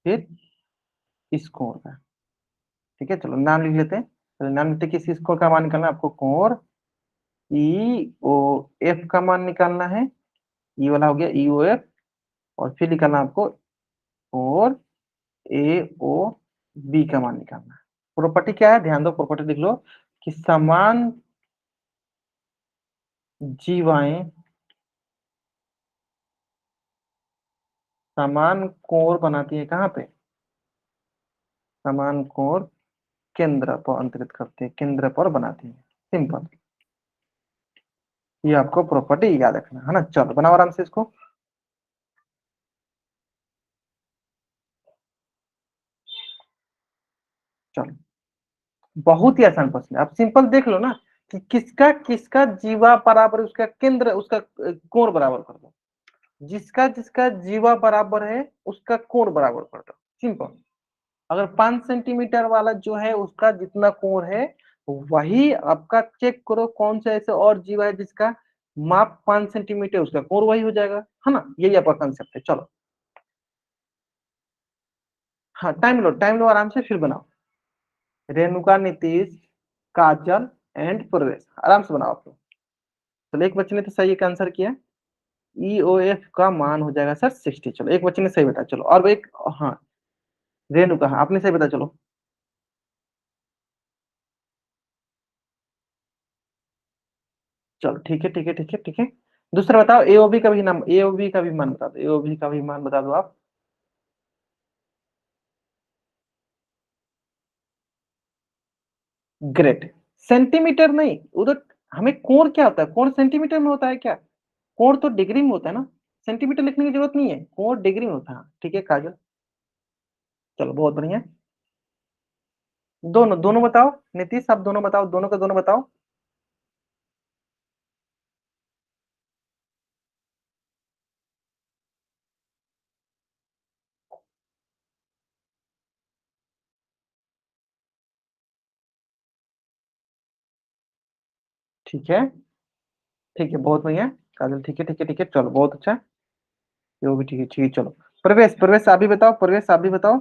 फिर इस कोण का। ठीक है, चलो नाम लिख लेते हैं। पहले नाम लिखते हैं, किस कोण का मान निकालना है आपको, कोण ई ओ एफ का मान निकालना है। ई वाला हो गया ई ओ एफ, और फिर निकालना आपको कोण ए ओ बी का मान निकालना है। प्रॉपर्टी क्या है, ध्यान दो, प्रॉपर्टी लिख लो कि समान जीवाएं समान कोण बनाती है, कहाँ पे, समान कोण केंद्र पर अंतरित करते हैं, केंद्र पर बनाती है। सिंपल, ये आपको प्रॉपर्टी याद रखना है ना। चलो बनाओ आराम से इसको। चलो, बहुत ही आसान प्रश्न है, आप सिंपल देख लो ना कि किसका किसका जीवा बराबर है, उसका केंद्र, उसका कोण बराबर कर दो। जिसका जिसका जीवा बराबर है उसका कोण बराबर कर दो, सिंपल। अगर 5 सेंटीमीटर वाला जो है उसका जितना कोण है, वही आपका चेक करो कौन सा ऐसे और जीवा है जिसका माप 5 सेंटीमीटर, उसका कोण वही हो जाएगा, है ना। यही आपका कंसेप्ट है। चलो, हाँ टाइम लो आराम से, फिर बनाओ। रेणुका, नीतीश, काजल एंड प्रवेश, आराम से बनाओ आप लोग। चलो एक बच्चे ने तो सही एक आंसर किया, EOF का मान हो जाएगा सर 60। चलो एक बच्चे ने सही बताया, चलो और एक, हाँ रेणुका, हाँ आपने सही बताया, चलो। चलो ठीक है, ठीक है, ठीक है, ठीक है। दूसरा बताओ, AOB का भी नाम, AOB का भी मान बता दो, AOB का भी मान बता दो आप। ग्रेट। सेंटीमीटर नहीं, उधर हमें कोण क्या होता है, कोण सेंटीमीटर में होता है क्या, कोण तो डिग्री में होता है ना, सेंटीमीटर लिखने की जरूरत नहीं है, कोण डिग्री में होता है। हाँ, ठीक है काजल, चलो बहुत बढ़िया। दोनों दोनों बताओ, नीतीश आप दोनों बताओ, दोनों का दोनों बताओ। ठीक है, ठीक है, बहुत बढ़िया काजल, ठीक है, ठीक है, ठीक है, चलो बहुत अच्छा। ये वो भी ठीक है, ठीक है, चलो। प्रवेश, प्रवेश आप भी बताओ, प्रवेश आप भी बताओ।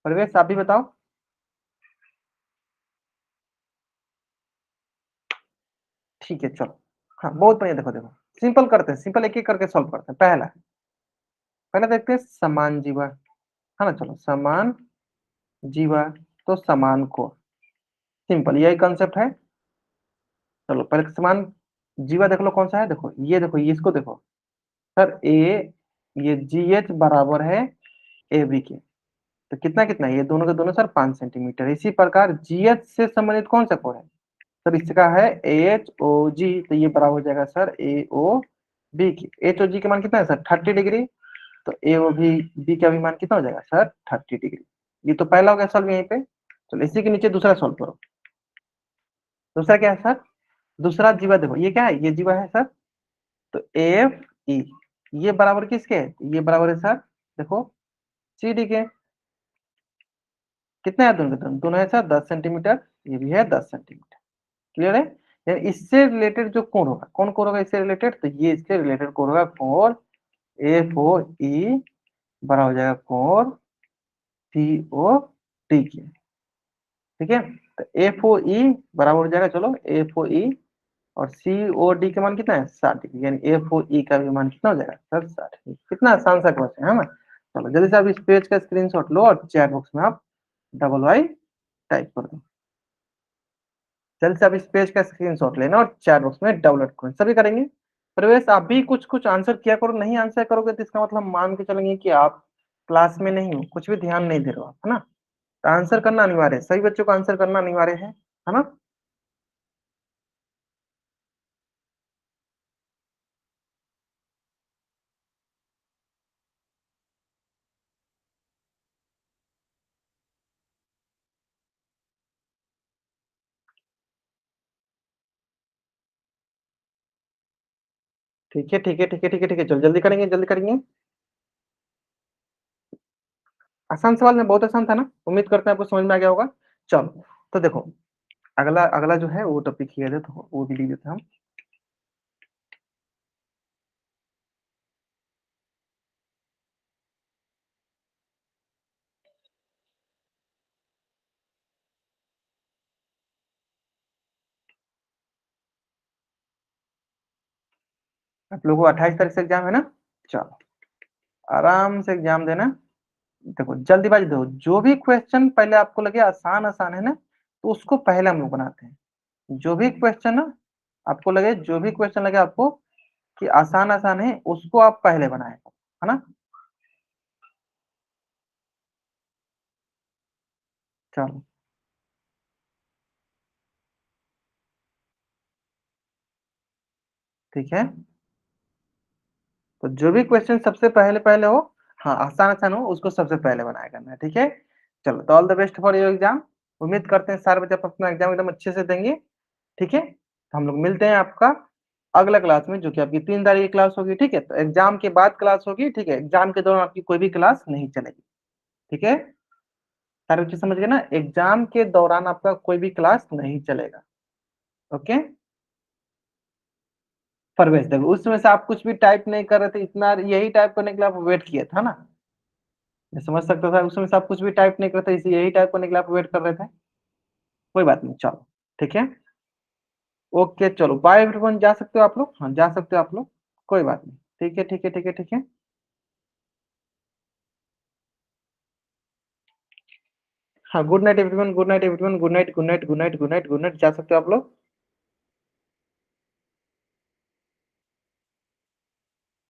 प्रवेश आप भी बताओ। ठीक है चलो। हाँ बहुत बढ़िया, देखो देखो सिंपल करते हैं, सिंपल एक एक करके सॉल्व करते हैं। पहला पहला देखते हैं समान जीवा, है ना। चलो समान जीवा तो समान को, सिंपल यही कंसेप्ट है। चलो पहले समान जीवा देख लो कौन सा है, देखो ये इसको देखो सर, ए ये जी एच बराबर है ए बी के, तो कितना कितना है? ये दोनों के दोनों सर 5 सेंटीमीटर। इसी प्रकार जीएच से संबंधित कौन सा कोण है सर? इसका है एच ओ जी, तो ये बराबर हो जाएगा सर ए ओ बी की। एच ओ जी का मान कितना है सर? 30 डिग्री। तो ए ओ भी बी का भी मान कितना हो जाएगा सर? 30 डिग्री। ये तो पहला हो गया सॉल्व यहीं पे। चलो इसी के नीचे दूसरा सॉल्व करो। दूसरा क्या है सर? दूसरा जीवा देखो, ये क्या है? ये जीवा है सर। तो एफ ई ये बराबर किसके है? ये बराबर है सर देखो सी डी के। कितना है दोनों के दोनों? दोनों है सर 10 सेंटीमीटर, ये भी है 10 सेंटीमीटर। क्लियर है? यानी इससे रिलेटेड जो कोण होगा, कौन कोण होगा इससे रिलेटेड? तो ये इसके रिलेटेड कोण होगा, कोण एफ ओ ई बराबर हो जाएगा कोण सी ओ डी के। ठीक है, तो एफ ओ ई बराबर हो जाएगा, चलो एफ ओ ई और सी ओ डी का मान कितना है? 60 डिग्री। यानी एफ ओ ई का भी मान कितना हो जाएगा सर? 60 डिग्री। कितना आसान सा क्वेश्चन है ना। चलो जल्दी से आप इस पेज का स्क्रीनशॉट लो और चैट बॉक्स में आप डबल वाई टाइप कर दो। जल्द से आप इस पेज का स्क्रीनशॉट लेना और चैट बॉक्स में डाउनलोड करें, सभी करेंगे। प्रवेश आप भी कुछ कुछ आंसर किया करो, नहीं आंसर करोगे तो इसका मतलब मान के चलेंगे कि आप क्लास में नहीं हो, कुछ भी ध्यान नहीं दे रहे हो आप, है ना। तो आंसर करना अनिवार्य है, सभी बच्चों को आंसर करना अनिवार्य है ना। ठीक है ठीक है ठीक है ठीक है ठीक है, चलो जल्दी करेंगे जल्दी करेंगे। आसान सवाल में बहुत आसान था ना, उम्मीद करते हैं आपको समझ में आ गया होगा। चलो तो देखो, अगला अगला जो है वो टॉपिक किया जाए तो वो भी लिख देते हैं हम। आप लोगों को 28 तारीख से एग्जाम है ना। चलो आराम से एग्जाम देना। देखो जल्दीबाजी दो, जो भी क्वेश्चन पहले आपको लगे आसान आसान है ना, तो उसको पहले हम लोग बनाते हैं। जो भी क्वेश्चन ना आपको लगे, जो भी क्वेश्चन लगे आपको कि आसान आसान है, उसको आप पहले बनाए, है ना। चलो ठीक है, तो जो भी क्वेश्चन सबसे पहले पहले हो, हाँ आसान आसान हो, उसको सबसे पहले बनाया करना है, ठीक है। चलो तो all the best for your exam. उम्मीद करते हैं सारे बच्चे अपना एग्जाम एकदम अच्छे से देंगे। ठीक है, तो हम लोग मिलते हैं आपका अगला क्लास में, जो कि आपकी 3 तारीख की क्लास होगी। ठीक है, तो एग्जाम के बाद क्लास होगी। ठीक है, एग्जाम के दौरान आपकी कोई भी क्लास नहीं चलेगी। ठीक है, सारे बच्चे समझ गए ना, एग्जाम के दौरान आपका कोई भी क्लास नहीं चलेगा। ओके, परवेश देखो उस समय से आप कुछ भी टाइप नहीं कर रहे थे, इतना यही टाइप करने के लिए आप वेट किए था ना। मैं समझ सकता था, उस समय से आप कुछ भी टाइप नहीं करते, इसे यही टाइप करने के लिए आप वेट कर रहे थे। कोई बात नहीं, चलो ठीक है। ओके चलो बाय एवरीवन, जा सकते हो आप लोग, हाँ जा सकते हो आप लोग, कोई बात नहीं। ठीक है ठीक है ठीक है ठीक है। हाँ good night everyone, good night everyone, good night good night good night good night good night, जा सकते हो आप लोग।